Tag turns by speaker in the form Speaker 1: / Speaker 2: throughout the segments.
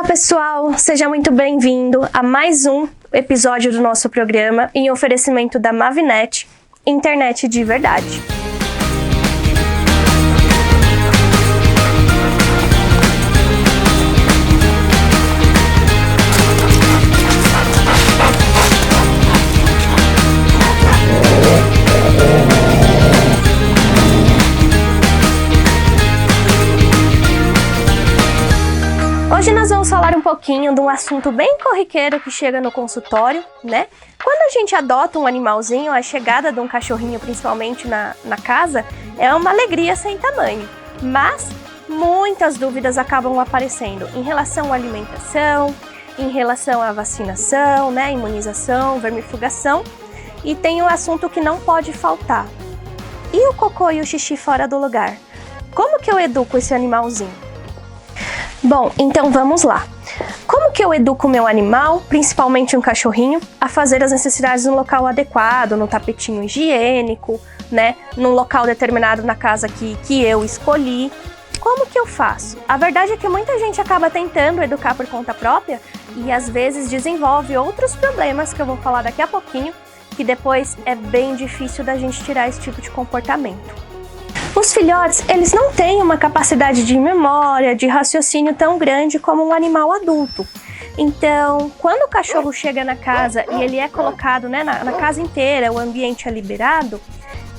Speaker 1: pessoal, seja muito bem-vindo a mais um episódio do nosso programa em oferecimento da Mavinet, internet de verdade. Hoje nós vamos falar um pouquinho de um assunto bem corriqueiro que chega no consultório, né? Quando a gente adota um animalzinho, a chegada de um cachorrinho, principalmente na casa, é uma alegria sem tamanho. Mas muitas dúvidas acabam aparecendo em relação à alimentação, em relação à vacinação, né? Imunização, vermifugação. E tem um assunto que não pode faltar. E o cocô e o xixi fora do lugar? Como que eu educo esse animalzinho? Bom, então vamos lá. Como que eu educo o meu animal, principalmente um cachorrinho, a fazer as necessidades no local adequado, no tapetinho higiênico, né? Num local determinado na casa que eu escolhi? Como que eu faço? A verdade é que muita gente acaba tentando educar por conta própria e às vezes desenvolve outros problemas que eu vou falar daqui a pouquinho, que depois é bem difícil da gente tirar esse tipo de comportamento. Os filhotes, eles não têm uma capacidade de memória, de raciocínio tão grande como um animal adulto. Então, quando o cachorro chega na casa e ele é colocado, né, na casa inteira, o ambiente é liberado,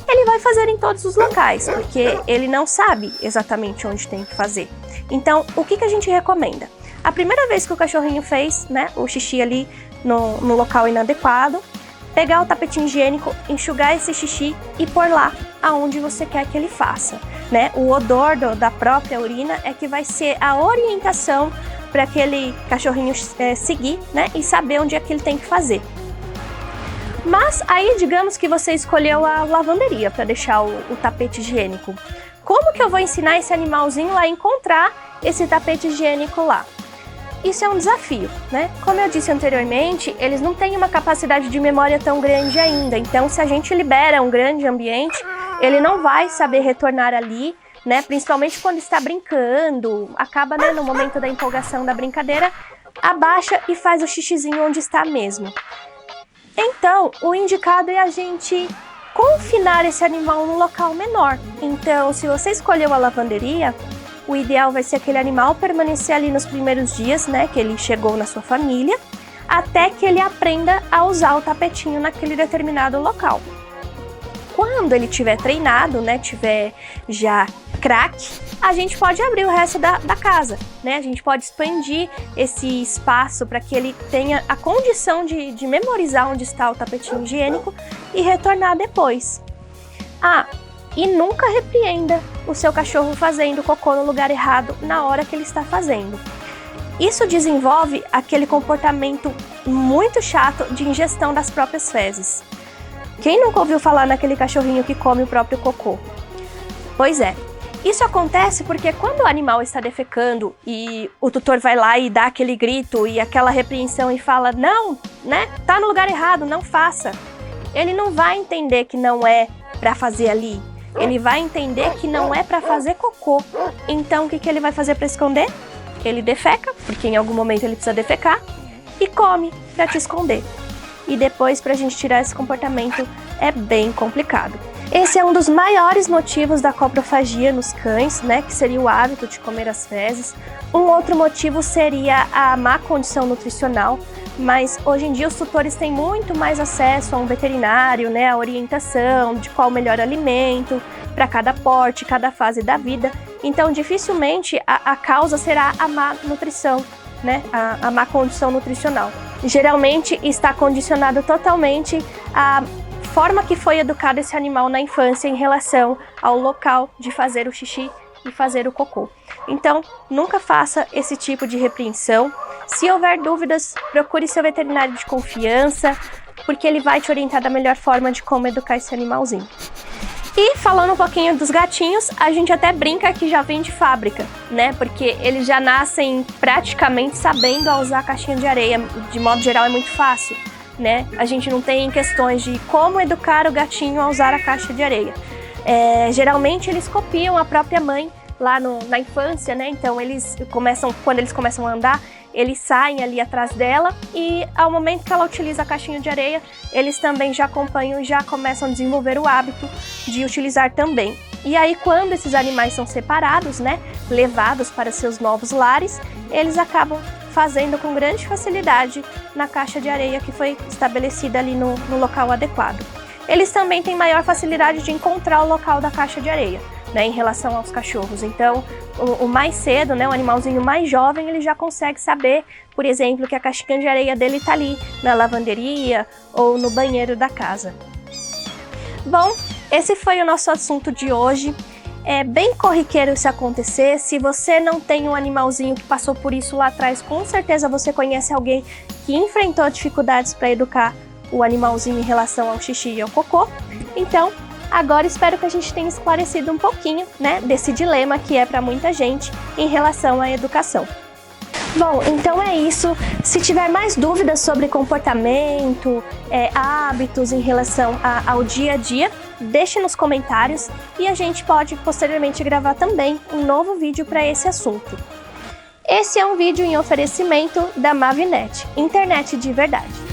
Speaker 1: ele vai fazer em todos os locais, porque ele não sabe exatamente onde tem que fazer. Então, o que a gente recomenda? A primeira vez que o cachorrinho fez, né, o xixi ali no local inadequado, pegar o tapetinho higiênico, enxugar esse xixi e pôr lá aonde você quer que ele faça, né? O odor da própria urina é que vai ser a orientação para aquele cachorrinho seguir, né? E saber onde é que ele tem que fazer. Mas aí, digamos que você escolheu a lavanderia para deixar o tapete higiênico. Como que eu vou ensinar esse animalzinho a encontrar esse tapete higiênico lá? Isso é um desafio, né? Como eu disse anteriormente, eles não têm uma capacidade de memória tão grande ainda. Então, se a gente libera um grande ambiente, ele não vai saber retornar ali, né? Principalmente quando está brincando, acaba, né, no momento da empolgação da brincadeira, abaixa e faz o xixizinho onde está mesmo. Então, o indicado é a gente confinar esse animal num local menor. Então, se você escolheu a lavanderia, o ideal vai ser aquele animal permanecer ali nos primeiros dias, né, que ele chegou na sua família, até que ele aprenda a usar o tapetinho naquele determinado local. Quando ele tiver treinado, né, tiver já craque, a gente pode abrir o resto da casa, né? A gente pode expandir esse espaço para que ele tenha a condição de memorizar onde está o tapetinho higiênico e retornar depois. E nunca repreenda o seu cachorro fazendo cocô no lugar errado na hora que ele está fazendo. Isso desenvolve aquele comportamento muito chato de ingestão das próprias fezes. Quem nunca ouviu falar naquele cachorrinho que come o próprio cocô? Pois é, isso acontece porque quando o animal está defecando e o tutor vai lá e dá aquele grito e aquela repreensão e fala, não, né, tá no lugar errado, não faça. Ele não vai entender que não é para fazer ali. Ele vai entender que não é para fazer cocô. Então, o que ele vai fazer para esconder? Ele defeca, porque em algum momento ele precisa defecar, e come para te esconder. E depois, para a gente tirar esse comportamento, é bem complicado. Esse é um dos maiores motivos da coprofagia nos cães, né, que seria o hábito de comer as fezes. Um outro motivo seria a má condição nutricional, mas hoje em dia os tutores têm muito mais acesso a um veterinário, né, a orientação de qual o melhor alimento para cada porte, cada fase da vida. Então, dificilmente a causa será a má nutrição, né, a má condição nutricional. Geralmente está condicionado totalmente à forma que foi educado esse animal na infância em relação ao local de fazer o xixi e fazer o cocô. Então, nunca faça esse tipo de repreensão. Se houver dúvidas, procure seu veterinário de confiança, porque ele vai te orientar da melhor forma de como educar esse animalzinho. E falando um pouquinho dos gatinhos, a gente até brinca que já vem de fábrica, né? Porque eles já nascem praticamente sabendo a usar a caixinha de areia. De modo geral, é muito fácil, né? A gente não tem questões de como educar o gatinho a usar a caixa de areia. Geralmente eles copiam a própria mãe lá na infância, né? Então quando eles começam a andar, eles saem ali atrás dela e ao momento que ela utiliza a caixinha de areia, eles também já acompanham e já começam a desenvolver o hábito de utilizar também. E aí quando esses animais são separados, né, levados para seus novos lares, eles acabam fazendo com grande facilidade na caixa de areia que foi estabelecida ali no local adequado. Eles também têm maior facilidade de encontrar o local da caixa de areia, né, em relação aos cachorros. Então, o mais cedo, né, o animalzinho mais jovem, ele já consegue saber, por exemplo, que a caixinha de areia dele está ali na lavanderia ou no banheiro da casa. Bom, esse foi o nosso assunto de hoje. É bem corriqueiro isso acontecer. Se você não tem um animalzinho que passou por isso lá atrás, com certeza você conhece alguém que enfrentou dificuldades para educar o animalzinho em relação ao xixi e ao cocô. Então, agora espero que a gente tenha esclarecido um pouquinho, né, desse dilema que é para muita gente em relação à educação. Bom, então é isso. Se tiver mais dúvidas sobre comportamento, hábitos em relação ao dia a dia, deixe nos comentários e a gente pode posteriormente gravar também um novo vídeo para esse assunto. Esse é um vídeo em oferecimento da Mavinet, internet de verdade.